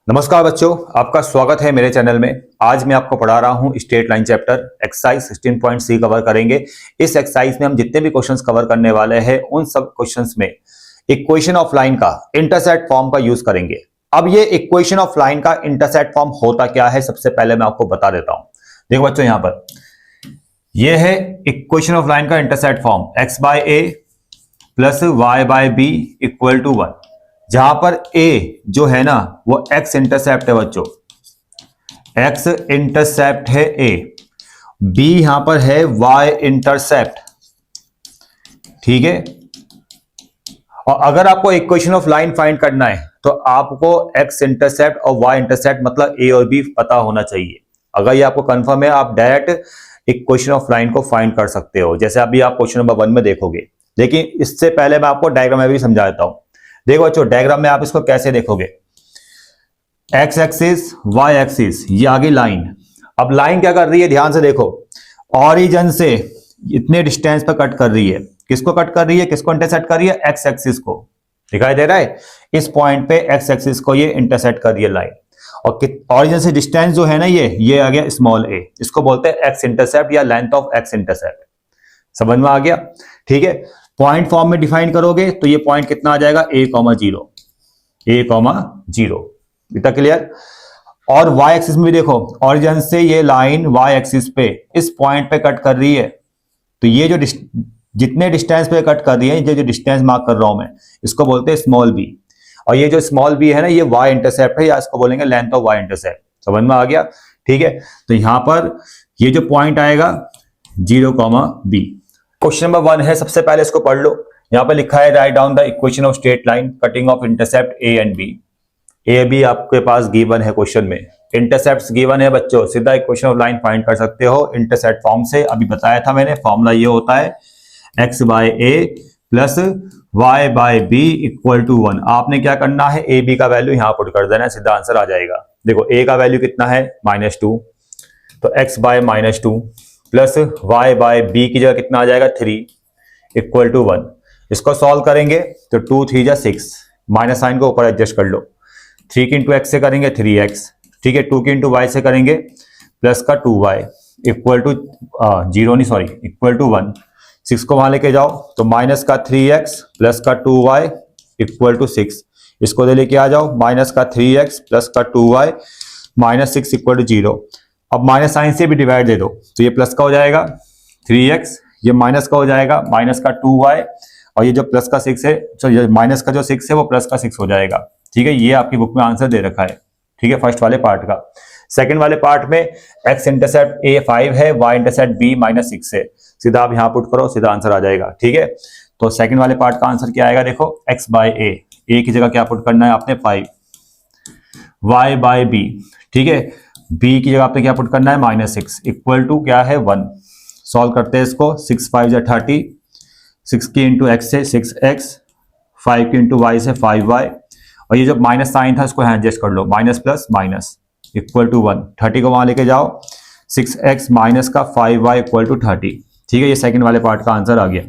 नमस्कार बच्चों, आपका स्वागत है मेरे चैनल में। आज मैं आपको पढ़ा रहा हूं straight line chapter exercise 16.3 cover करेंगे। इस एक्सरसाइज में हम जितने भी क्वेश्चंस कवर करने वाले हैं उन सब क्वेश्चंस में इक्वेशन ऑफ लाइन का इंटरसेप्ट फॉर्म का यूज करेंगे। अब ये इक्वेशन ऑफ लाइन का इंटरसेप्ट फॉर्म होता क्या है, सबसे पहले मैं आपको बता देता हूं। देखो बच्चों, यहां पर यह है इक्वेशन ऑफ लाइन का intercept form x by a plus y by b equal to 1, जहां पर a जो है ना वो x इंटरसेप्ट है बच्चों, x इंटरसेप्ट है a, b यहां पर है y इंटरसेप्ट। ठीक है, और अगर आपको इक्वेशन ऑफ लाइन फाइंड करना है तो आपको x इंटरसेप्ट और y इंटरसेप्ट मतलब a और b पता होना चाहिए। अगर ये आपको कंफर्म है, आप डायरेक्ट इक्वेशन ऑफ लाइन को फाइंड कर सकते हो, जैसे अभी आप क्वेश्चन नंबर 1 में देखोगे। लेकिन इससे पहले मैं आपको डायग्राम में भी समझा देता हूं। देखो बच्चों, डायग्राम में आप इसको कैसे देखोगे, एक्स एक्सिस वाई एक्सिस, ये आगे लाइन। अब लाइन क्या कर रही है, ध्यान से देखो, ऑरिजिन से इतने डिस्टेंस पर कट कर रही है। किसको कट कर रही है, किसको इंटरसेक्ट कर रही है, एक्स एक्सिस को। दिखाई दे रहा है, इस पॉइंट पे एक्स एक्सिस को ये इंटरसेक्ट कर रही है लाइन। और ऑरिजिन से डिस्टेंस जो है ना, ये आ गया स्मॉल ए, इसको बोलते हैं एक्स इंटरसेप्ट या लेंथ ऑफ एक्स इंटरसेप्ट। समझ में आ गया? ठीक है, पॉइंट फॉर्म में डिफाइन करोगे तो ये पॉइंट कितना आ जाएगा, a, 0 इतना क्लियर। और y एक्सिस में भी देखो, ऑरिजिन से ये लाइन y एक्सिस पे इस पॉइंट पे कट कर रही है। तो ये जो जितने डिस्टेंस पे कट कर रही है, ये जो डिस्टेंस मार्क कर रहा हूं मैं, इसको बोलते हैं स्मॉल b। और ये जो स्मॉल b है ना, ये y इंटरसेप्ट है, या इसको बोलेंगे लेंथ ऑफ y इंटरसेप्ट। समझ में आ गया? ठीक है, तो यहां पर ये जो पॉइंट आएगा 0, b। क्वेश्चन नंबर 1 है, सबसे पहले इसको पढ़ लो। यहां पर लिखा है write down the equation of straight line cutting off intercept a and b. A b आपके पास गिवन है क्वेश्चन में, इंटरसेप्ट्स गिवन है बच्चों, सीधा इक्वेशन ऑफ लाइन फाइंड कर सकते हो इंटरसेप्ट फॉर्म से। अभी बताया था मैंने, फॉर्मूला ये होता है x by a plus y by b equal to 1। आपने क्या करना है, ए बी का वैल्यू यहां पुट कर देना है, सीधा आंसर आ जाएगा। देखो a का वैल्यू कितना है, -2, तो x by -2 plus y by b की जगह कितना आ जाएगा, 3 इक्वल टू 1। इसको सॉल्व करेंगे तो 2 3 जा 6, माइनस साइन को ऊपर एडजस्ट कर लो। 3 की इंटू एक्स से करेंगे 3x, ठीक है। 2 की इंटू वाई से करेंगे प्लस का 2y equal two equal to 1। 6 को वहां लेके जाओ तो माइनस का 3x प्लस का 2y इक्वल टू 6। इसको दे लेके आ जाओ, माइनस का 3x प्लस का 2y -6 इक्वल टू 0। अब माइनस साइन से भी डिवाइड दे दो तो ये प्लस का हो जाएगा 3x, ये माइनस का हो जाएगा माइनस का 2y, और ये जो प्लस का 6 है, तो माइनस का जो 6 है वो प्लस का 6 हो जाएगा। ठीक है, ये आपकी बुक में आंसर दे रखा है। ठीक है, फर्स्ट वाले पार्ट का। सेकंड वाले पार्ट में x इंटरसेप्ट a 5 है, y इंटरसेप्ट b -6 है। सीधा आप यहां पुट करो, सीधा आंसर आ जाएगा। ठीक है, तो सेकंड वाले पार्ट का आंसर क्या आएगा, देखो x बाय a की जगह क्या पुट करना है आपने 5, y बाय b, ठीक है, b की जगह आपने क्या पुट करना है -6 इक्वल टू क्या है 1। सॉल्व करते हैं इसको, 6 5 जा 30, 6 की इंटू एक्स से 6x, 5 की इंटू वाई से 5y, और ये जो माइनस साइन था इसको एडजस्ट कर लो, minus plus minus equal to 1। 30 को वहां लेके जाओ, 6x माइनस का 5y इक्वल टू 30। ठीक है, ये सेकंड वाले पार्ट का आंसर आ गया।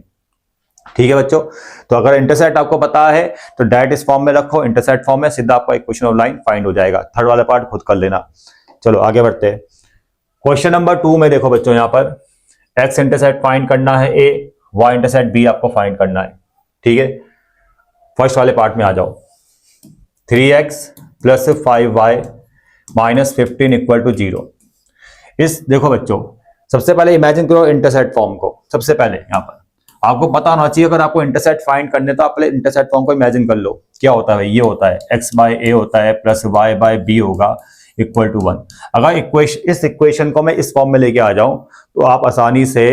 ठीक है बच्चों, तो अगर इंटरसेप्ट आपको पता है तो डायरेक्ट इस फॉर्म में रखो, इंटरसेप्ट फॉर्म में सीधा आपका इक्वेशन ऑफ लाइन फाइंड हो जाएगा। थर्ड वाला पार्ट खुद कर लेना। चलो आगे बढ़ते हैं। क्वेश्चन नंबर 2 में देखो बच्चों, यहां पर x इंटरसेप्ट फाइंड करना है a, y इंटरसेप्ट b आपको फाइंड करना है। ठीक है, फर्स्ट वाले पार्ट में आ जाओ। 3x plus 5y minus 15 equal to 0। इस देखो बच्चों, सबसे पहले इमेजिन करो इंटरसेप्ट फॉर्म को। सबसे पहले यहां पर आपको पता होना चाहिए, अगर आपको इंटरसेप्ट फाइंड करने तो आप पहले इंटरसेप्ट फॉर्म को इमेजिन कर लो। क्या होता है, ये होता है x बाय a होता है प्लस y बाय b होगा इक्वल टू 1। अगर इस इक्वेशन को मैं इस फॉर्म में लेके आ जाऊं तो आप आसानी से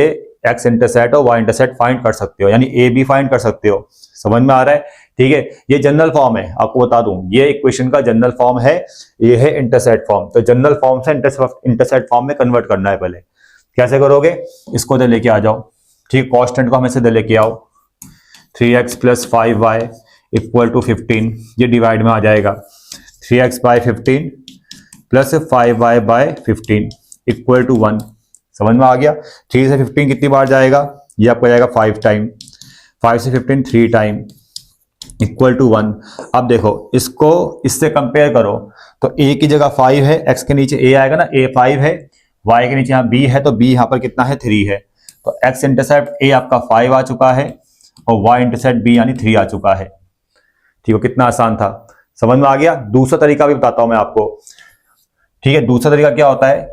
x इंटरसेप्ट और y इंटरसेप्ट फाइंड कर सकते हो, यानी a b फाइंड कर सकते हो। समझ में आ रहा है? ठीक है, ये जनरल फॉर्म है, आपको बता दूं, ये इक्वेशन का जनरल फॉर्म है, ये है इंटरसेप्ट फॉर्म। तो जनरल फॉर्म से इंटरसेप्ट फॉर्म में कन्वर्ट करना है। पहले कैसे करोगे, इसको दे लेके आ जाओ। ठीक, कांस्टेंट को हमें से दे लेके आओ, 3x plus 5y equal to 15, ये डिवाइड में आ जाएगा 3x by 15 plus 5y by 15 equal to 1। समझ में आ गया? 3 से 15 कितनी बार जाएगा, ये आपको जाएगा 5 टाइम, 5 से 15 3 टाइम, इक्वल टू 1। अब देखो इसको इससे कंपेयर करो तो a की जगह 5 है, x के नीचे a आएगा ना, a 5 है, y के नीचे यहाँ b है तो b यहाँ पर कितना है 3 है। तो x इंटरसेप्ट a आपका 5 आ चुका है और y इंटरसेप्ट b यानी 3 आ चुका है। ठीक है, कितना आसान था, समझ में आ गया। दूसरा तरीका भी बताता हूं मैं आपको। ठीक है, दूसरा तरीका क्या होता है,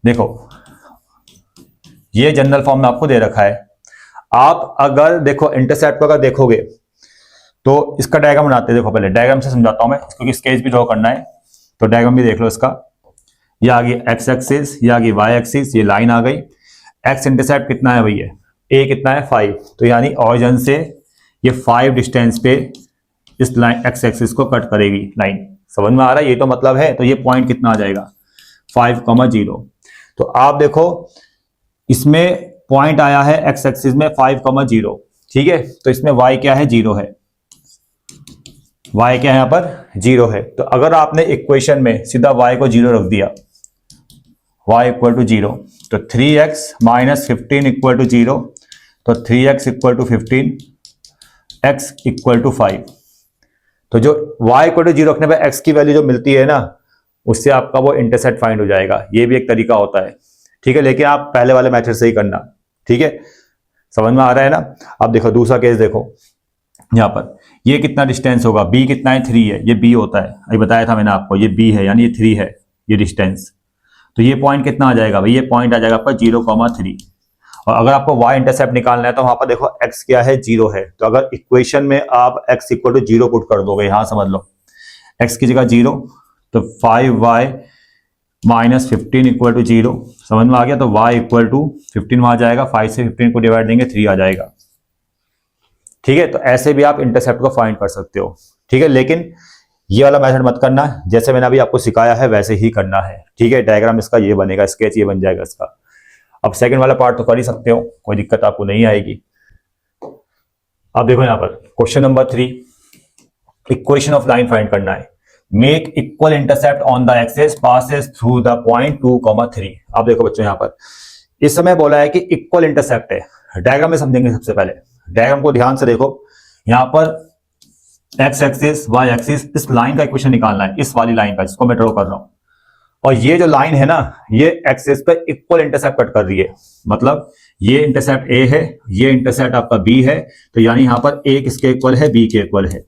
देखो ये जनरल फॉर्म में आपको दे रखा है। आप अगर देखो इंटरसेप्ट को अगर देखोगे तो इसका डायग्राम बनाते हैं। देखो पहले डायग्राम से समझाता हूं मैं, क्योंकि स्केच भी ड्रॉ करना है तो डायग्राम भी देख लो इसका। ये आ गई एक्स एक्सिस, ये आ गई वाई एक्सिस, ये लाइन आ गई। एक्स इंटरसेप्ट कितना है भैया, ए कितना है 5, तो यानी ऑरिजिन से ये 5 डिस्टेंस पे इस लाइन एक्स एक्सिस को कट करेगी लाइन। समझ में आ रहा है, ये तो मतलब है। तो ये पॉइंट कितना आ जाएगा 5,0। तो आप देखो इसमें पॉइंट आया है एक्स एक्सिस में 5,0। ठीक है, तो इसमें y क्या है 0 है, y क्या है यहां पर 0 है। तो अगर आपने इक्वेशन में सीधा y को 0 रख दिया, y इक्वल टू 0, तो 3x माइनस 15 इक्वल टू 0, तो 3x equal to 15, x equal to 5। तो जो y इक्वल टू 0 रखने पर x की वैल्यू जो मिलती है ना, उससे आपका वो इंटरसेप्ट फाइंड हो जाएगा। ये भी एक तरीका होता है। ठीक है, लेकिन आप पहले वाले मेथड से ही करना। ठीक है, समझ में आ रहा है ना। अब देखो दूसरा केस देखो, यहां पर ये कितना डिस्टेंस होगा, b कितना है 3 है, ये b होता है, अभी बताया था मैंने आपको, ये b है यानी ये 3 है ये डिस्टेंस। तो ये पॉइंट कितना आ जाएगा भाई, ये पॉइंट आ जाएगा आपका 0,3। और अगर आपको y इंटरसेप्ट निकालना है तो वहां पर देखो x क्या है 0 है। तो अगर इक्वेशन में आप x इक्वल टू 0 पुट कर दोगे, यहां समझ लो x की जगह 0, तो 5y माइनस 15 इक्वल टू 0, समझ में आ गया। तो y इक्वल टू 15 वहां जाएगा, 5 से 15 को डिवाइड देंगे 3 आ जाएगा। ठीक है, तो ऐसे भी आप इंटरसेप्ट को फाइंड कर सकते हो। ठीक है, लेकिन ये वाला मेथड मत करना, जैसे मैंने अभी आपको सिखाया है वैसे ही करना है। ठीक है, डायग्राम इसका ये बनेगा, स्केच ये बन जाएगा इसका। अब सेकंड वाला पार्ट तो कर ही सकते हो, कोई दिक्कत आपको नहीं आएगी। अब देखो यहां पर question number 3, equation of line find करना है। Make equal intercept on the axis passes through the point 2,3। अब देखो बच्चों यहां पर इस समय बोला है कि इक्वल इंटरसेप्ट है। डायग्राम में समझेंगे सबसे पहले, डायग्राम को ध्यान से देखो। यहां पर एक्स एक्सिस वाई एक्सिस, इस लाइन का इक्वेशन निकालना है, इस वाली लाइन का जिसको मैं ड्रॉ कर रहा हूं। और ये जो लाइन है ना, ये एक्सिस पे इक्वल इंटरसेप्ट कट कर रही है। मतलब ये इंटरसेप्ट ए है, ये इंटरसेप्ट आपका बी है, तो यानी यहां पर ए किसके इक्वल है, बी के इक्वल है।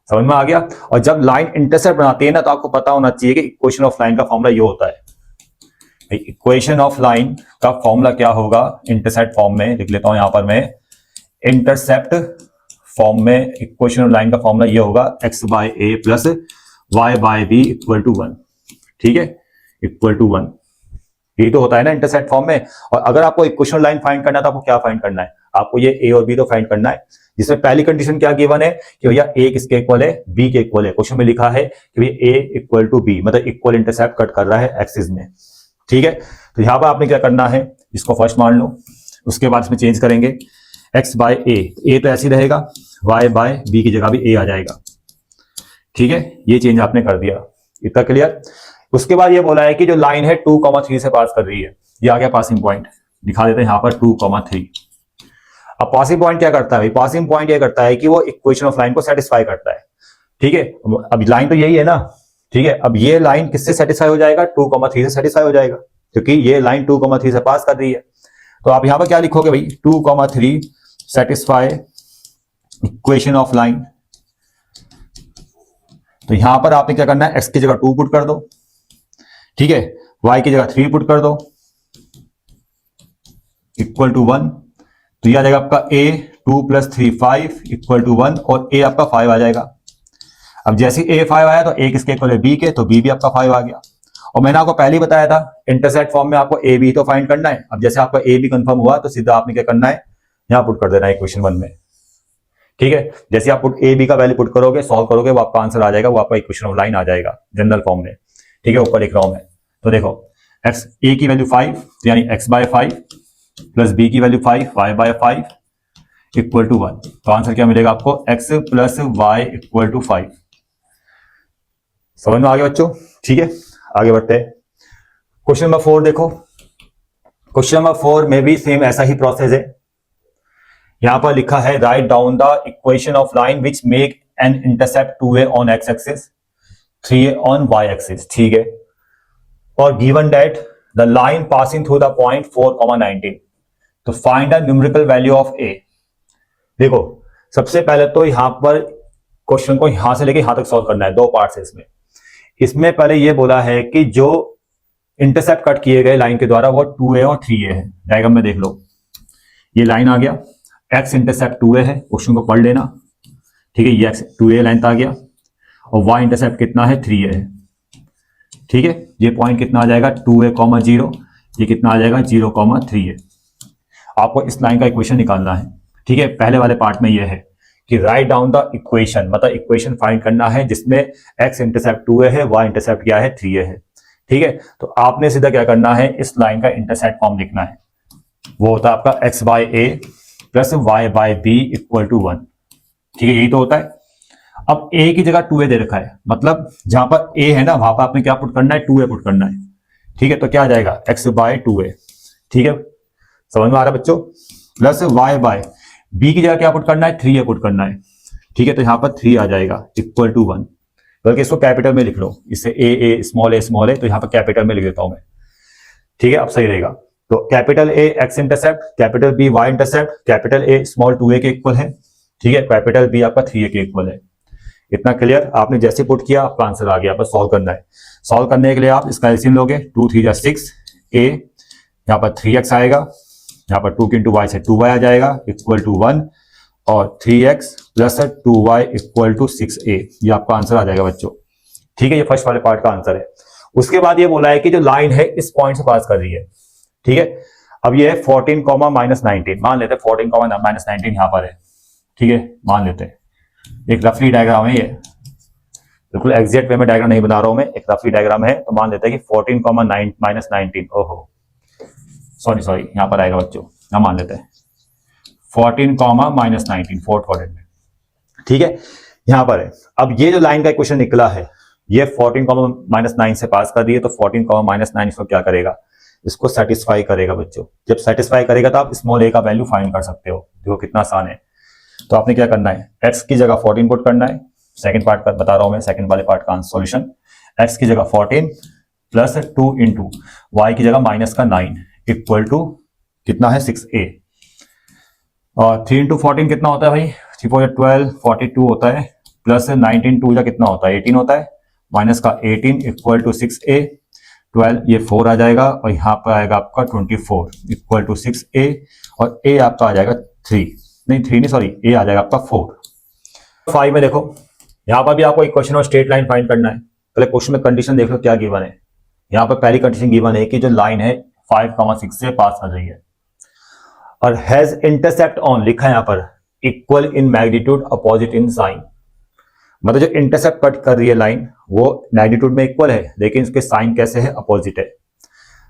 समझ में आ गया। और जब लाइन इंटरसेप्ट बनाती है ना, तो आपको पता होना चाहिए कि इक्वेशन ऑफ लाइन का फॉर्मूला ये होता है। इक्वेशन ऑफ लाइन का फॉर्मूला क्या होगा, इंटरसेप्ट फॉर्म में लिख लेता हूं यहां पर मैं। इंटरसेप्ट फॉर्म में इक्वेशन ऑफ लाइन का फॉर्मूला ये होगा, x by a plus y by b equal to 1। ठीक है, इक्वल टू 1, ये तो होता है ना इंटरसेप्ट फॉर्म में। और अगर आपको इक्वेशन ऑफ लाइन फाइंड करना है तो आपको क्या फाइंड करना है, आपको ये a और b तो फाइंड करना है, जिसमें पहली कंडीशन क्या गिवन है कि भैया a किसके इक्वल है, b के इक्वल है। क्वेश्चन में लिखा है कि भैया a इक्वल टू b, मतलब इक्वल इंटरसेप्ट कट कर रहा है एक्सिस में। ठीक है, तो यहां पर आपने क्या करना है, इसको फर्स्ट मान लो, उसके बाद इसमें चेंज करेंगे x बाय ए तो ऐसे ही रहेगा, y बाय बी की जगह भी a आ जाएगा। ठीक है, ये चेंज आपने कर दिया, इतना क्लियर। उसके बाद ये बोला है कि जो लाइन है 2,3 से पास कर रही है, ये आ गया पासिंग पॉइंट, दिखा देते हैं यहां पर 2,3। अब पासिंग पॉइंट क्या करता है, पासिंग पॉइंट ये करता है कि वो इक्वेशन ऑफ लाइन को सेटिस्फाई करता है। ठीक है, अब लाइन तो यही है ना। ठीक है, अब ये लाइन किससे सेटिस्फाई हो जाएगा, 2,3 से सेटिस्फाई हो जाएगा, क्योंकि ये लाइन 2,3 से पास कर रही है। तो आप यहां पर क्या लिखोगे भाई, 2,3 सेटिस्फाई इक्वेशन ऑफ लाइन। तो यहां पर आपने क्या करना है, x की जगह 2 पुट कर दो। ठीक है, y की जगह 3 पुट कर दो, इक्वल टू 1। तो यह आ जाएगा आपका a 2 + 3 5 इक्वल टू 1, और a आपका 5 आ जाएगा। अब जैसे a 5 आया तो a किसके इक्वल है, b के, तो b भी आपका 5 आ गया। और मैंने आपको पहले ही बताया था इंटरसेप्ट फॉर्म में आपको a b तो फाइंड करना है। अब जैसे आपका a b कंफर्म हुआ तो सीधा आपने क्या करना है, यहां पुट कर देना है इक्वेशन 1 में। ठीक है, जैसे आप पुट ए बी का वैल्यू पुट करोगे, सॉल्व करोगे, वो आपका आंसर आ जाएगा, वो आपका इक्वेशन ऑफ लाइन आ जाएगा जनरल फॉर्म में। ठीक है, ऊपर लिख रहा हूं मैं। तो देखो x a की वैल्यू 5, तो यानी x बाय 5 प्लस b की value 5 y by 5 equal to 1। तो आंसर क्या मिलेगा आपको, x plus y equal to 5। समझ में आ गया बच्चों। ठीक है, आगे बढ़ते हैं। क्वेश्चन नंबर 4 देखो। क्वेश्चन नंबर 4 में भी सेम ऐसा ही प्रोसेस है। यहां पर लिखा है write down the equation of line which make an intercept 2a on x axis 3a on y axis, ठीक है। और given that the line passing through the point 4,19, तो find the numerical value of a। देखो सबसे पहले तो यहां पर क्वेश्चन को यहां से लेके यहां तक सॉल्व करना है, दो पार्ट्स है इसमें। इसमें पहले यह बोला है कि जो इंटरसेप्ट कट किए गए लाइन के द्वारा वो 2a और 3a है। डायग्राम में देख लो, ये लाइन आ गया, x इंटरसेप्ट 2a है, क्वेश्चन को पढ़ लेना, ठीक है। ये x 2a लाइन आ गया और y इंटरसेप्ट कितना है 3a है, ठीक है। ये पॉइंट कितना आ जाएगा 2a, 0, ये कितना आ जाएगा 0, 3a। आपको इस लाइन का इक्वेशन निकालना है, ठीक है। पहले वाले पार्ट में ये है कि राइट डाउन द इक्वेशन, मतलब इक्वेशन फाइंड करना है जिसमें x इंटरसेप्ट 2a है, y इंटरसेप्ट क्या है 3a है, ठीक है। तो आपने सीधा क्या करना है, इस लाइन का इंटरसेप्ट फॉर्म लिखना है, वो होता है आपका x by a plus y by b equal to 1, ठीक है। यही तो होता है। अब a की जगह 2a दे रखा है, मतलब जहां पर a है ना वहां पर आपने क्या पुट करना है 2a पुट करना है, ठीक है। तो क्या आ जाएगा x बाय 2a, ठीक है, समझ में आ रहा है बच्चों। प्लस y बाय b की जगह क्या पुट करना है 3a पुट करना है, ठीक है। तो यहां पर 3 आ जाएगा इक्वल टू 1, बल्कि इसको कैपिटल में लिख लो, इससे a स्मॉल है, तो यहां पर कैपिटल में लिख देता हूं मैं, ठीक है। अब सही रहेगा। तो capital A x intercept, capital B y intercept, capital A small 2a के इक्वल है, ठीक है। कैपिटल B आपका 3a के इक्वल है। इतना क्लियर। आपने जैसे पुट किया आपका आंसर आ गया, बस सॉल्व करना है। सॉल्व करने के लिए आप इसका एलसीएम लोगे, 2 3 6, a यहाँ पर 3x आएगा, यहाँ पर 2 इंटू वाई से 2y आ जाएगा इक्वल टू 1, और 3x plus 2y equal to 6a, ये आपका आंसर आ जाएगा बच्चों, ठीक है। ये फर्स्ट वाले पार्ट का आंसर है। उसके बाद ये बोला है कि जो लाइन है इस पॉइंट से पास कर रही है, ठीक है। अब ये है 14, -19, मान लेते हैं 14, -19 यहां पर है, ठीक है, मान लेते हैं। एक रफली डायग्राम है ये, बिल्कुल एग्जैक्ट वे में डायग्राम नहीं बना रहा हूं मैं, एक रफली डायग्राम है। तो मान लेते हैं कि 14, -19, ओहो सॉरी यहां पर आएगा बच्चों, यहां मान लेते हैं 14, -19 फोर्थ क्वाड्रेंट में, ठीक है, यहां पर है। अब ये जो लाइन का इक्वेशन निकला है ये 14, -9 से पास कर दी है, तो 14, -9 इसको क्या करेगा, इसको सेटिस्फाई करेगा बच्चों। जब सेटिस्फाई करेगा तो आप स्मॉल a का वैल्यू फाइंड कर सकते हो, देखो कितना आसान है। तो आपने क्या करना है, x की जगह 14 पुट करना है, सेकंड पार्ट का बता रहा हूं मैं, सेकंड वाले पार्ट का सॉल्यूशन। x की जगह 14 प्लस 2 इंटू वाई की जगह -9 इक्वल टू कितना है 6a, और 3 इंटू 14 कितना होता है भाई, 3 4 12 42 होता है, प्लस 19 2 कितना होता है 18 होता है, माइनस का 18 इक्वल टू 6a, 12 ये 4 आ जाएगा, और यहाँ पर आएगा आपका 24 इक्वल टू 6a, और a आपका आ जाएगा 3 सॉरी a आ जाएगा आपका 4। 5 में देखो, यहाँ पर भी आपको इक्वेशन और स्ट्रेट लाइन फाइंड करना है। पहले क्वेश्चन में कंडीशन देख लो क्या गिवन है। यहाँ पर पहली कंडीशन गिवन है कि जो लाइन है 5, 6 से पास कर रही है, और हैज इंटरसेप्ट ऑन लिखा है यहाँ पर equal in magnitude opposite in sign, मतलब जो इंटरसेप्ट कट कर रही है लाइन वो मैग्नीट्यूड में इक्वल है, लेकिन इसके साइन कैसे है, अपोजिट है।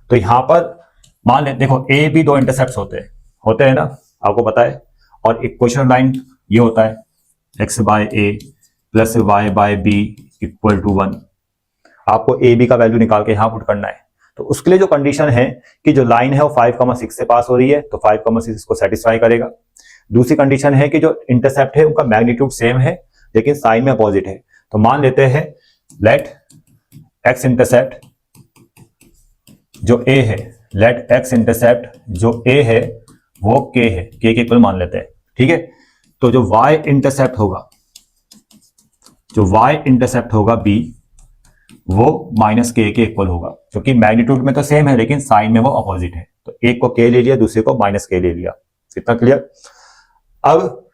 तो यहां पर मान ले, देखो a b दो इंटरसेप्ट होते हैं ना, आपको पता है। और इक्वेशन लाइन ये होता है x by a plus y by b equal to 1। आपको a b का वैल्यू निकाल के यहां पुट करना है। तो उसके लिए जो कंडीशन है कि जो लाइन है वो 5, 6 से पास हो रही है, तो 5, 6 इसको सेटिस्फाई करेगा। दूसरी कंडीशन है कि जो इंटरसेप्ट है उनका मैग्नीट्यूड सेम है लेकिन साइन में अपोजिट है। तो मान लेते हैं लेट x इंटरसेप्ट जो a है, लेट x इंटरसेप्ट जो a है वो k है, k के इक्वल मान लेते हैं, ठीक है। तो जो y इंटरसेप्ट होगा b वो माइनस k के इक्वल होगा, क्योंकि मैग्नीट्यूड में तो सेम है लेकिन साइन में वो अपोजिट है। तो एक को k ले लिया, दूसरे को -k ले लिया, कितना क्लियर। अब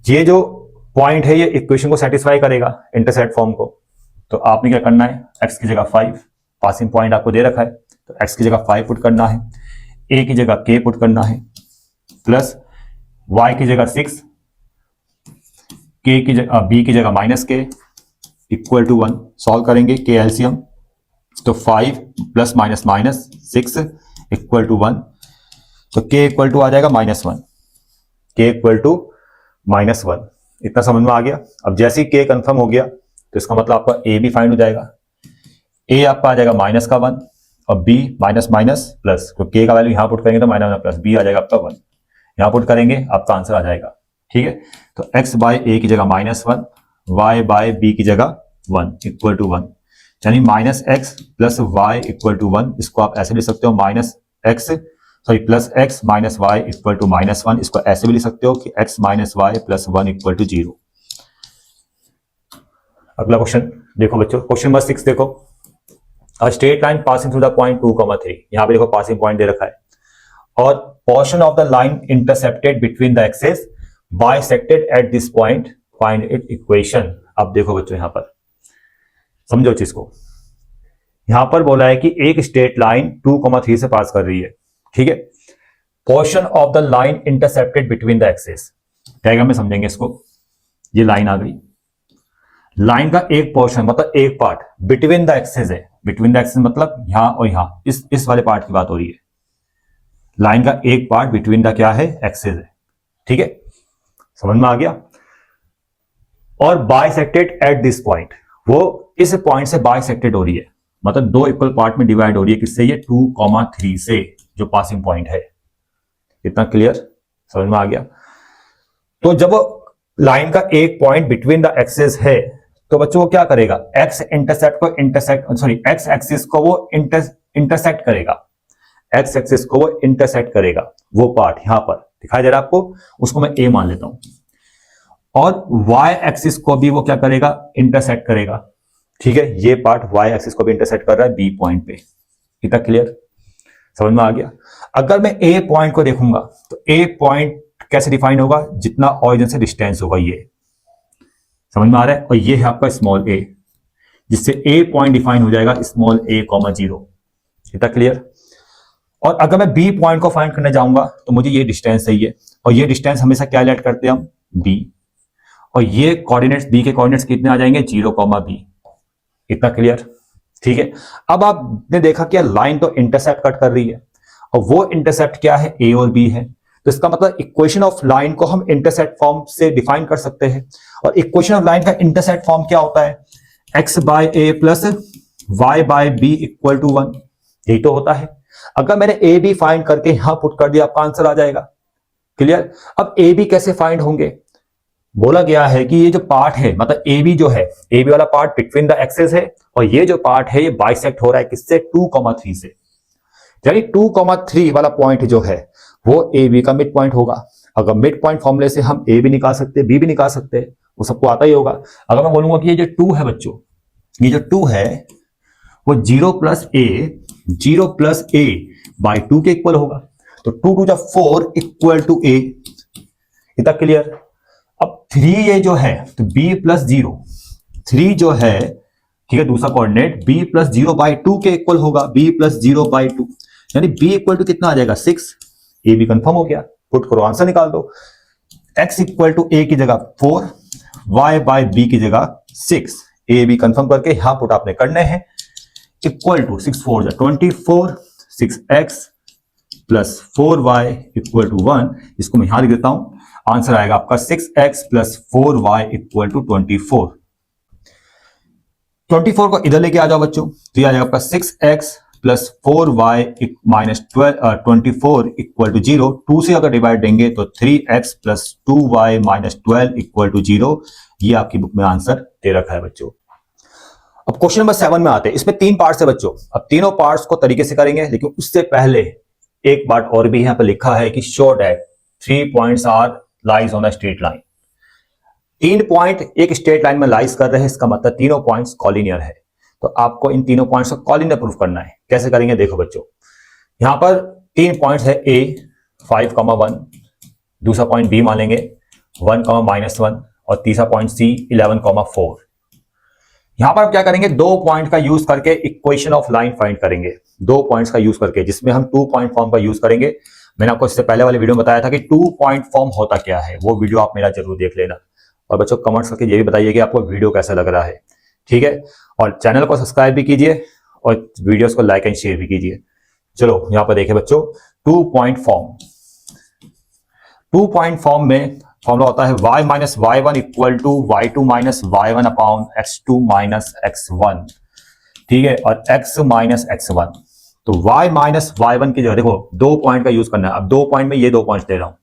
ये जो पॉइंट है ये इक्वेशन को सेटिस्फाई करेगा, इंटरसेप्ट फॉर्म को। तो आपने क्या करना है, x की जगह 5, पासिंग पॉइंट आपको दे रखा है, तो x की जगह 5 पुट करना है, a की जगह k पुट करना है, प्लस y की जगह 6, k की जगह b की जगह -k इक्वल टू 1। सॉल्व करेंगे k एलसीएम, तो 5 प्लस माइनस 6 इक्वल टू 1, तो k इक्वल टू आ जाएगा -1, k इक्वल टू -1। इतना समझ में आ गया। अब जैसे ही k कंफर्म हो गया तो इसका मतलब आपका a भी फाइंड हो जाएगा। a आपका आ जाएगा -1 और b माइनस प्लस, तो k का वैल्यू यहां पुट करेंगे तो -1 प्लस b आ जाएगा आपका 1। यहां पुट करेंगे आपका आंसर आ जाएगा। ठीक है, तो x बाय ए की जगह -1, y बाय बी की जगह 1 इक्वल टू 1, यानी -x plus y equal to 1। इसको आप ऐसे लिख सकते हो plus x minus y equal to -1। इसको ऐसे भी लिख सकते हो कि x minus y plus 1 equal to 0। अगला क्वेश्चन देखो बच्चों, क्वेश्चन नंबर 6 देखो, a straight line passing through the point 2,3। यहां पे देखो पासिंग पॉइंट दे रखा है, और portion of the line intercepted between the axes bisected at this point, find it equation. अब देखो बच्चों, यहां पर समझो चीज को। यहां पर बोला है कि एक स्ट्रेट लाइन 2,3 से पास कर रही है। ठीक है, portion of the line intercepted between the axes, diagram में समझेंगे इसको। ये लाइन आ गई, लाइन का एक पोर्शन मतलब एक पार्ट बिटवीन द एक्सेस है। बिटवीन द एक्सेस मतलब यहां और यहां, इस वाले पार्ट की बात हो रही है। लाइन का एक पार्ट बिटवीन द क्या है, एक्सेस है। ठीक है, समझ में आ गया। और बाइसेक्टेड एट दिस पॉइंट, वो इस पॉइंट से बाइसेक्टेड हो रही है, मतलब दो इक्वल पार्ट में डिवाइड हो रही है। किससे? ये 2,3 से, जो पासिंग पॉइंट है। इतना क्लियर, समझ में आ गया। तो जब लाइन का एक पॉइंट बिटवीन द एक्सेस है, तो बच्चों वो क्या करेगा, एक्स एक्सिस को वो इंटरसेक्ट करेगा। एक्स एक्सिस को वो इंटरसेक्ट करेगा, वो पार्ट यहां पर दिखाई दे रहा है आपको, उसको मैं ए मान लेता हूं। और वाई एक्सिस को भी वो क्या करेगा, इंटरसेक्ट करेगा। ठीक है, ये पार्ट वाई एक्सिस को भी इंटरसेक्ट कर रहा है बी पॉइंट पे। इतना क्लियर, समझ में आ गया। अगर मैं ए पॉइंट को देखूंगा, तो ए पॉइंट कैसे डिफाइन होगा, जितना ऑरिजिन से डिस्टेंस होगा, ये समझ में आ रहा है। और ये है आपका स्मॉल ए, जिससे ए पॉइंट डिफाइन हो जाएगा स्मॉल a, 0। इतना क्लियर। और अगर मैं बी पॉइंट को फाइंड करने जाऊंगा, तो मुझे ये डिस्टेंस चाहिए, और ये डिस्टेंस हमेशा क्या लेट करते हैं हम, बी। और ये कोऑर्डिनेट्स, बी के कोऑर्डिनेट्स कितने आ जाएंगे, 0, b। इतना क्लियर। ठीक है, अब आपने देखा कि लाइन तो इंटरसेप्ट कट कर रही है, और वो इंटरसेप्ट क्या है, ए और बी है। तो इसका मतलब इक्वेशन ऑफ लाइन को हम इंटरसेप्ट फॉर्म से डिफाइन कर सकते हैं। और इक्वेशन ऑफ लाइन का इंटरसेप्ट फॉर्म क्या होता है, x by a plus y by b equal to 1। यही तो होता है। अगर मैंने ए बी फाइंड करके यहां पुट कर दिया, आपका आंसर आ जाएगा। क्लियर। अब ए बी कैसे फाइंड होंगे, बोला गया है कि ये जो पार्ट है, मतलब ए बी जो है, ए बी वाला पार्ट बिटवीन द एक्सेस है, और ये जो पार्ट है ये बाइसेक्ट हो रहा है किससे, 2,3 से। यानी 2,3 वाला पॉइंट जो है वो ए बी का मिड पॉइंट होगा। अगर मिड पॉइंट फॉर्मूले से हम ए भी निकाल सकते हैं, बी भी निकाल सकते हैं, वो सबको आता ही होगा। अगर मैं बोलूंगा कि ये जो 2 है बच्चों, ये जो 2 है वो 0 प्लस ए बाई 2 के इक्वल होगा। तो 2 2 जा 4 इक्वल टू ए। इतना क्लियर। अब 3 ये जो है, तो b प्लस 0, 3 जो है, ठीक है, दूसरा कोऑर्डिनेट b प्लस 0 बाई 2 के इक्वल होगा, b प्लस 0 बाई 2, यानी b इक्वल टू कितना आ जाएगा, 6। ए भी कंफर्म हो गया, पुट करो, आंसर निकाल दो। x इक्वल टू ए की जगह 4, y बाय b की जगह 6, ए भी कंफर्म करके यहां पुट आपने करने हैं। इक्वल टू 6 4 जा 24, 6x plus 4y equal to 1। इसको मैं यहां लिख देता हूं, आंसर आएगा आपका 6x plus 4y equal to 24। 24 को इधर लेके आ जाओ बच्चों, तो यह आ जाएगा आपका 6x plus 4y minus 24 equal to 0। 2 से अगर डिवाइड देंगे तो 3x plus 2y minus 12 equal to 0। ये आपकी बुक में आंसर दे रखा है बच्चों। अब क्वेश्चन नंबर 7 में आते हैं। इसमें 3 पार्ट्स है बच्चों। अब तीनों पार्ट्स को तरीके से करेंगे, लेकिन उससे पहले एक बात और भी यहां पर लिखा है कि show that 3 points are lies on a straight line. 3 point एक स्ट्रेट लाइन में लाइज कर रहे हैं, इसका मतलब तीनों पॉइंट्स कॉलिनियर है। तो आपको इन तीनों पॉइंट्स को कॉलिनियर प्रूफ करना है। कैसे करेंगे देखो बच्चों, यहां पर 3 पॉइंट्स है, a 5,1, दूसरा पॉइंट b मान लेंगे 1,-1, और तीसरा पॉइंट c 11,4। यहां पर हम क्या करेंगे, 2 पॉइंट का यूज करके इक्वेशन ऑफ लाइन फाइंड करेंगे। 2 पॉइंट्स का यूज करके, जिसमें हम 2 पॉइंट फॉर्म का यूज करेंगे। मैंने आपको इससे पहले वाले वीडियो में बताया था कि 2 पॉइंट फॉर्म होता क्या है, वो वीडियो आप मेरा जरूर देख लेना। और बच्चों कमेंट्स करके ये भी बताइए कि आपको वीडियो कैसा लग रहा है, ठीक है। और चैनल को सब्सक्राइब भी कीजिए, और वीडियोस को लाइक एंड शेयर भी कीजिए। चलो यहां पर देखिए बच्चों, 2 पॉइंट फॉर्म। 2 पॉइंट फॉर्म में फॉर्मूला होता है y minus y1 equal to y2 minus y1 upon x2 minus x1, ठीक है, और x माइनस x1। तो y माइनस y1 की जगह देखो 2 पॉइंट का यूज करना है। अब 2 पॉइंट में ये 2 पॉइंट दे रहा हूं,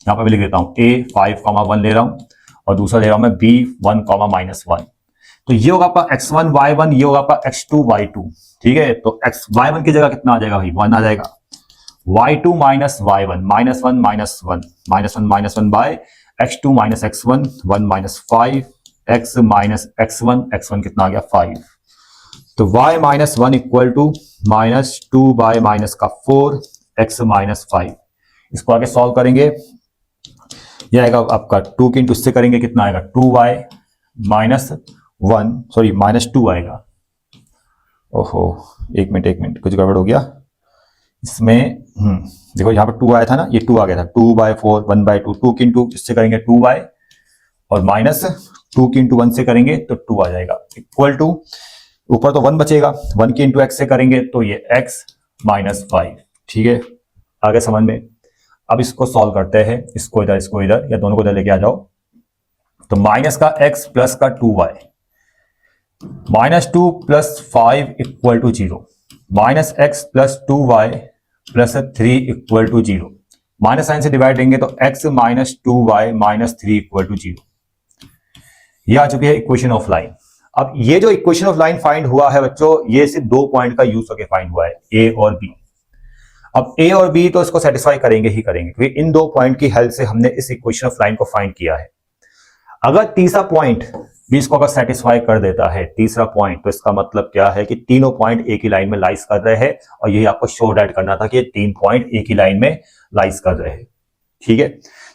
यहाँ पर मैं लिख देता हूँ a 5,1 ले रहा हूँ और दूसरा ले रहा हूँ मैं b 1,-1। तो ये होगा आपका x1 y1, ये होगा आपका x2 y2। ठीक है, तो y1 की जगह कितना आ जाएगा भाई, 1 आ जाएगा। y2 minus y1 -1 -1 by x2 minus x1 1 -5 x minus x1 कितना आ गया 5। तो y minus 1 equal to -2 by minus का 4 x माइनस 5। इसको आगे सॉल्व करेंगे, यह आएगा आपका 2 की इंटू इससे करेंगे कितना आएगा 2y माइनस 1 सॉरी -2 आएगा। ओहो एक मिनट कुछ गड़बड़ हो गया इसमें। देखो यहाँ पर 2 आया था ना, ये 2 आ गया था। 2/4 1/2 2 की इंटू इससे करेंगे 2y और माइनस 2 की इंटू 1 से करेंगे तो 2 आ जाएगा इक्वल टू, ऊपर तो 1 बचेगा, 1 की इंटू x से करेंगे तो ये x माइनस 5। ठीक है, आगे समझ में। अब इसको सॉल्व करते हैं, इसको इधर या दोनों को इधर लेके आ जाओ। तो माइनस का x प्लस का 2y -2 plus 5 equal to 0 minus x plus 2y plus 3 equal to 0। Minus sign से डिवाइड देंगे तो x minus 2y minus 3 equal to 0। ये आ चुकी है इक्वेशन ऑफ लाइन। अब ये जो इक्वेशन ऑफ लाइन फाइंड हुआ है बच्चों, ये सिर्फ 2 पॉइंट का यूज होकर फाइंड हुआ है, a और b। अब a और b तो इसको सेटिस्फाई करेंगे ही करेंगे, क्योंकि इन 2 पॉइंट की हेल्प से हमने इस इक्वेशन ऑफ लाइन को फाइंड किया है। अगर तीसरा पॉइंट भी इसको अगर सेटिस्फाई कर देता है, तीसरा पॉइंट, तो इसका मतलब क्या है कि तीनों पॉइंट एक ही लाइन में लाइज कर रहे हैं, और यही आपको शो डेट करना था कि ये 3 पॉइंट एक ही लाइन में लाइज कर रहे हैं। ठीक है,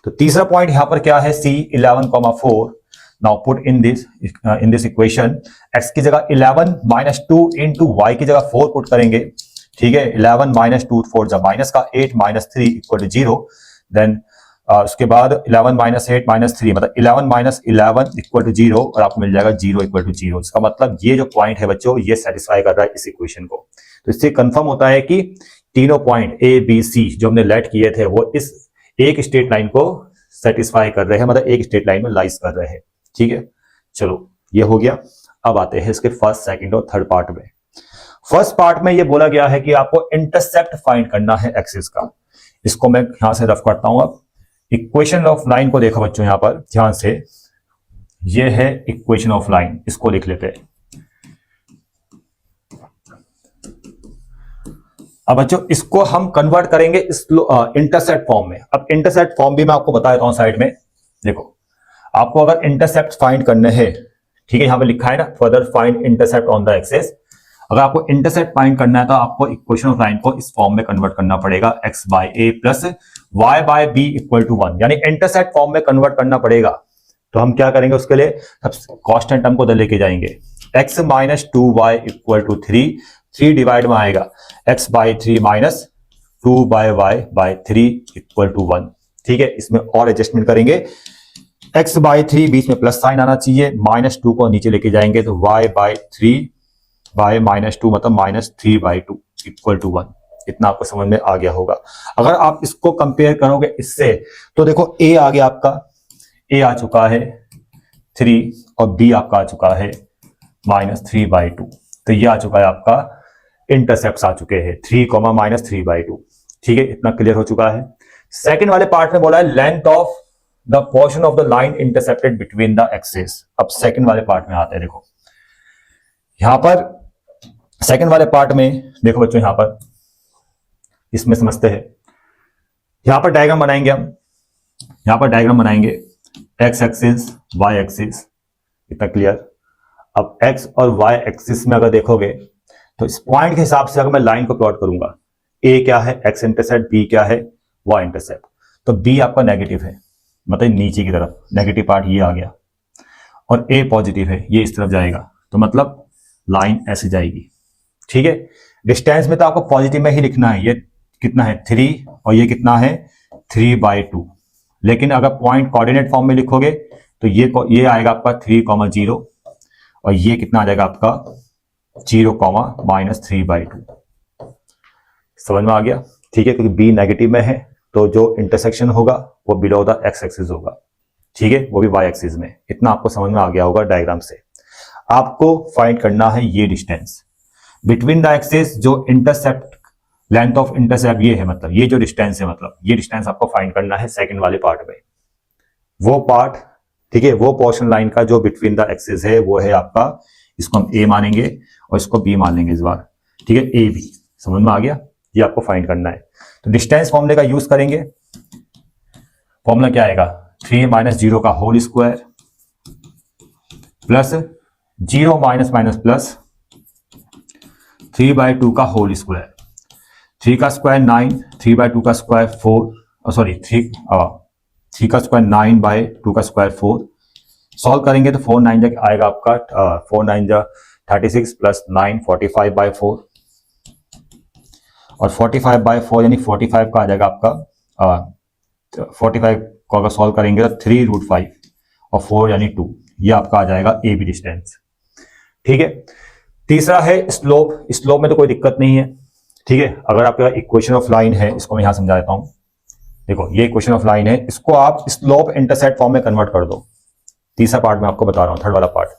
तो तीसरा पॉइंट यहां पर क्या है, c 11,4। Now put in this equation, x की जगह 11 -2 इंटू y की जगह 4 पुट करेंगे। ठीक है, 11 -2 4 जा माइनस का 8 -3 इक्वल टू 0। देन उसके बाद 11 -8 -3 मतलब 11 -11 इक्वल टू 0 और आपको मिल जाएगा 0 इक्वल टू 0। इसका मतलब ये जो पॉइंट है बच्चों, ये सेटिस्फाई कर रहा है इस इक्वेशन को। तो इससे कंफर्म होता है कि तीनों पॉइंट ए बी सी जो हमने लेट किए थे वो इस एक स्ट्रेट लाइन को सेटिस्फाई कर रहे हैं, मतलब एक स्ट्रेट लाइन में लाइज कर रहे हैं। ठीक है, चलो ये हो गया। अब आते हैं इसके फर्स्ट, सेकंड और थर्ड पार्ट में। फर्स्ट पार्ट में ये बोला गया है कि आपको इंटरसेप्ट फाइंड करना है एक्सिस का। इसको मैं यहां से रफ करता हूं। अब इक्वेशन ऑफ लाइन को देखो बच्चों, यहां पर ध्यान से, ये है इक्वेशन ऑफ लाइन, इसको लिख लेते हैं। अब बच्चों इसको हम कन्वर्ट करेंगे इस इंटरसेप्ट फॉर्म में। अब इंटरसेप्ट फॉर्म भी मैं आपको बता देता हूं साइड में। देखो, आपको अगर इंटरसेप्ट फाइंड करने हैं, ठीक है, यहां पे लिखा है ना, further find intercept on the axis. अगर आपको इंटरसेप्ट फाइंड करना है तो आपको इक्वेशन ऑफ लाइन को इस फॉर्म में कन्वर्ट करना पड़ेगा, x by a plus y by b equal to 1, यानी इंटरसेप्ट फॉर्म में कन्वर्ट करना पड़ेगा। तो हम क्या करेंगे उसके लिए, कांस्टेंट टर्म को उधर लेके जाएंगे। x minus 2y equal to 3 divide में आएगा x by 3 minus 2 by y by 3 equal to 1। ठीक है, इसमें और एडजस्टमेंट करेंगे। x बाय 3 बीच में प्लस साइन आना चाहिए, -2 को नीचे लेके जाएंगे तो y बाय 3 बाय -2 मतलब -3/2 इक्वल टू 1। इतना आपको समझ में आ गया होगा। अगर आप इसको कंपेयर करोगे इससे, तो देखो a आ गया आपका, a आ चुका है 3 और b आपका आ चुका है -3/2। तो ये आ चुका है आपका, इंटरसेप्ट आ चुके हैं 3, -3/2। ठीक है, इतना क्लियर हो चुका है। सेकेंड वाले पार्ट में बोला है length of the portion of the line intercepted between the axis. अब सेकेंड वाले पार्ट में आते हैं। देखो यहां पर सेकेंड वाले पार्ट में देखो बच्चों, यहां पर इसमें समझते हैं। यहां पर डायग्राम बनाएंगे हम, यहां पर डायग्राम बनाएंगे एक्स एक्सिस वाई एक्सिस। इतना क्लियर। अब एक्स और वाई एक्सिस में अगर देखोगे तो इस पॉइंट के हिसाब से अगर मैं लाइन को प्लॉट करूंगा, ए क्या है एक्स इंटरसेप्ट, बी क्या है वाई इंटरसेप्ट, तो बी आपका नेगेटिव है, मतलब नीचे की तरफ नेगेटिव पार्ट ये आ गया, और ए पॉजिटिव है, ये इस तरफ जाएगा, तो मतलब लाइन ऐसे जाएगी। ठीक है, डिस्टेंस में तो आपको पॉजिटिव में ही लिखना है। ये कितना है 3 और ये कितना है 3/2। लेकिन अगर पॉइंट कोऑर्डिनेट फॉर्म में लिखोगे तो ये आएगा आपका 3,0 और ये कितना आ जाएगा आपका 0, -3/2। समझ में आ गया? ठीक है, क्योंकि बी नेगेटिव में है तो जो इंटरसेक्शन होगा वो बिलो द एक्स एक्सिस होगा। ठीक है, वो भी वाई एक्सिस में। इतना आपको समझ में आ गया होगा डायग्राम से। आपको फाइंड करना है ये डिस्टेंस बिटवीन द एक्सिस जो इंटरसेप्ट लेंथ ऑफ इंटरसेप्ट ये है, मतलब ये जो डिस्टेंस है, मतलब ये डिस्टेंस आपको फाइंड करना है सेकंड वाले पार्ट में। वो पार्ट, ठीक है, वो पोर्शन लाइन का जो बिटवीन द एक्सिस है वो है आपका, इसको हम ए मानेंगे और इसको बी मान लेंगे इस बार, ठीक है, ए बी। समझ में आ गया? ये आपको फाइंड करना है। तो डिस्टेंस फॉर्मूले का यूज करेंगे। फॉर्मूला क्या आएगा? 3 माइनस 0 का whole square plus 0 minus minus plus 3/2 का होल स्क्वायर। 3 का स्क्वायर 9, 3/2 का स्क्वायर 4, सॉरी 3 का स्क्वायर 9/2 का स्क्वायर 4। सॉल्व करेंगे तो 4 9 आएगा आपका 4 9 36 प्लस 9 45/4 और 45/4 यानी 45 का आ जाएगा आपका 45 को अगर सॉल्व करेंगे तो 3√5 और 4 यानी 2, ये आपका आ जाएगा ए बी डिस्टेंस। ठीक है। तीसरा है स्लोप। स्लोप में तो कोई दिक्कत नहीं है, ठीक है। अगर आपका इक्वेशन ऑफ लाइन है, इसको मैं यहां समझा देता हूं। देखो ये इक्वेशन ऑफ लाइन है, इसको आप स्लोप इंटरसेप्ट फॉर्म में कन्वर्ट कर दो। तीसरा पार्ट मैं आपको बता रहा हूं, थर्ड वाला पार्ट।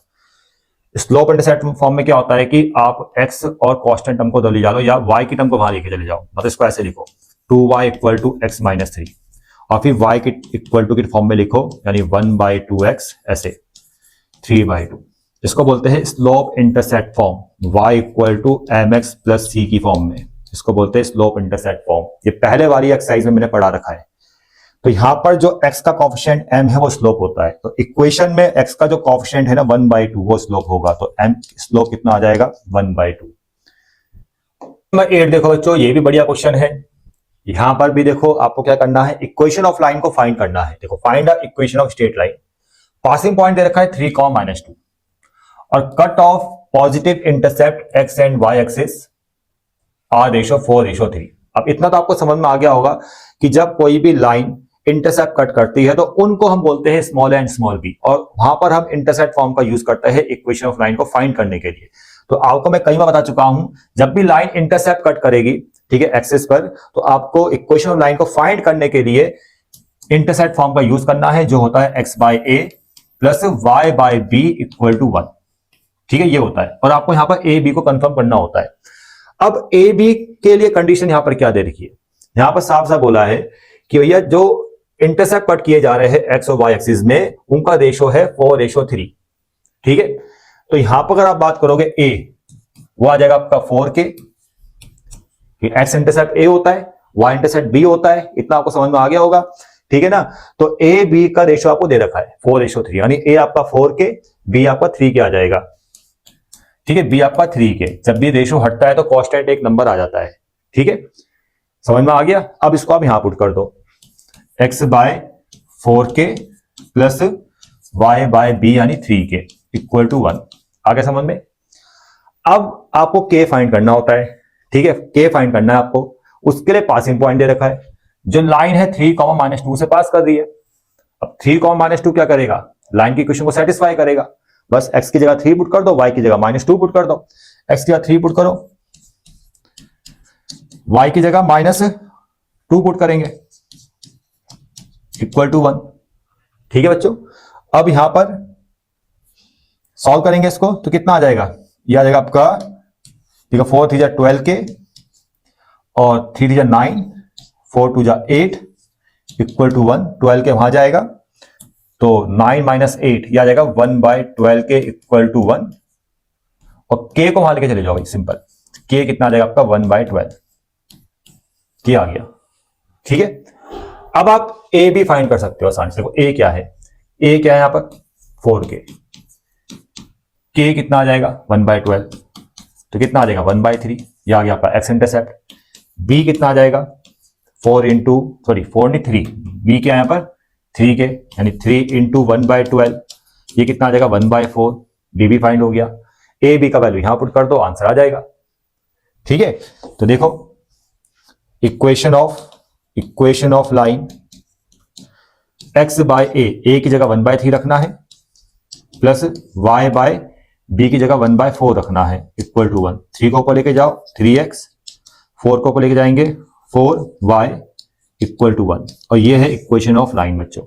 स्लोप इंटरसेप्ट फॉर्म में क्या होता है कि आप एक्स और कांस्टेंट टर्म को ले जा लो या वाई की टर्म को वहां लेके चले जाओ। मतलब इसको ऐसे लिखो 2y = x - 3 और फिर y के इक्वल टू के फॉर्म में लिखो यानी 1/2x ऐसे 3/2। इसको बोलते हैं slope intercept form. y = mx + c की फॉर्म में इसको बोलते हैं स्लोप इंटरसेप्ट फॉर्म। ये पहले वाली एक्सरसाइज में मैंने पढ़ा रखा है। तो यहां पर जो x का कोएफिशिएंट m है वो स्लोप होता है। तो इक्वेशन में x का जो कोएफिशिएंट है ना 1/2 वो स्लोप होगा। तो m स्लोप कितना आ जाएगा? 1/2। नंबर 8 देखो बच्चों, ये भी बढ़िया क्वेश्चन है। यहां पर भी देखो आपको क्या करना है, इक्वेशन ऑफ लाइन को फाइंड करना है। देखो find the equation of straight line. Passing point दे रखा है 3, -2 और cut off positive intercept x and y axis R/4/3। अब इतना तो आपको समझ में आ गया होगा कि जब कोई भी लाइन इंटरसेप्ट कट करती है तो उनको हम बोलते हैं स्मॉल एंड स्मॉल बी, और वहां पर हम इंटरसेप्ट फॉर्म का यूज करते हैं इक्वेशन ऑफ लाइन को फाइंड करने के लिए। तो आपको मैं कई बार बता चुका हूं, जब भी लाइन इंटरसेप्ट कट करेगी, ठीक है, एक्सिस पर, तो आपको इक्वेशन ऑफ लाइन को फाइंड करने के लिए इंटरसेप्ट फॉर्म का यूज करना है, जो होता है x/a + y/b = 1। ठीक है, ये होता है। और आपको यहां पर a b को कंफर्म करना होता है। अब a b के लिए कंडीशन यहां पर क्या दे रखी है? यहां पर साफ साफ बोला है कि भैया जो इंटरसेप्ट कट किए जा रहे हैं एक्स और वाई एक्सिस में, उनका रेशो है 4:3। ठीक है, तो यहां पर अगर आप बात करोगे a, वो आ जाएगा आपका 4k। एक्स इंटरसेप्ट a होता है, y इंटरसेप्ट b होता है। इतना आपको समझ में आ गया होगा, ठीक है ना। तो a b का रेशो आपको दे रखा है 4:3, यानी a आपका 4k, b आपका 3k आ जाएगा। ठीक है, b आपका 3k। जब भी रेशो हटता है तो कांस्टेंट एक नंबर आ जाता है। ठीक है, समझ में आ गया। अब इसको आप यहां पुट कर दो, x/4k + y/b यानी 3k = 1। आगे समझ में। अब आपको k फाइंड करना होता है। ठीक है, k फाइंड करना है आपको। उसके लिए पासिंग पॉइंट दे रखा है, जो लाइन है 3, -2 से पास कर रही है। अब 3, -2 क्या करेगा? लाइन की इक्वेशन को सेटिस्फाई करेगा। बस x की जगह 3 पुट कर दो, y की जगह -2 पुट कर दो। x की जगह 3 पुट करो, y की जगह -2 पुट करेंगे = 1। ठीक है बच्चों, अब यहां पर सॉल्व करेंगे इसको तो कितना आ जाएगा? यह आ जाएगा आपका, ठीक है, 4 3 12k और 3 3 9, 4 2 8 = 1। 12k वहां जाएगा तो 9 - 8 यह आ जाएगा 1/12k = 1। और k को वहां लेके चले जाओ, सिंपल। k कितना आ जाएगा आपका? 1/12 k आ गया। ठीक है, अब आप a भी फाइंड कर सकते हो आसानी से। देखो a क्या है? a क्या है यहां पर? 4k। k कितना आ जाएगा? 1/12, तो कितना आ जाएगा? 1/3। यह आ गया आपका x इंटरसेप्ट। b कितना आ जाएगा? 4 नहीं 3। b क्या है यहां पर? 3k, यानी 3 × 1/12, ये कितना आ जाएगा? 1/4। b भी फाइंड हो गया। a b का वैल्यू यहां पुट कर दो, आंसर आ जाएगा। ठीक है, तो देखो equation of line x/a, a की जगह 1/3 रखना है प्लस y/b की जगह 1/4 रखना है = 1। 3 को ऊपर लेके जाओ 3x, 4 को ऊपर लेके जाएंगे 4y = 1। और ये है इक्वेशन ऑफ लाइन बच्चों।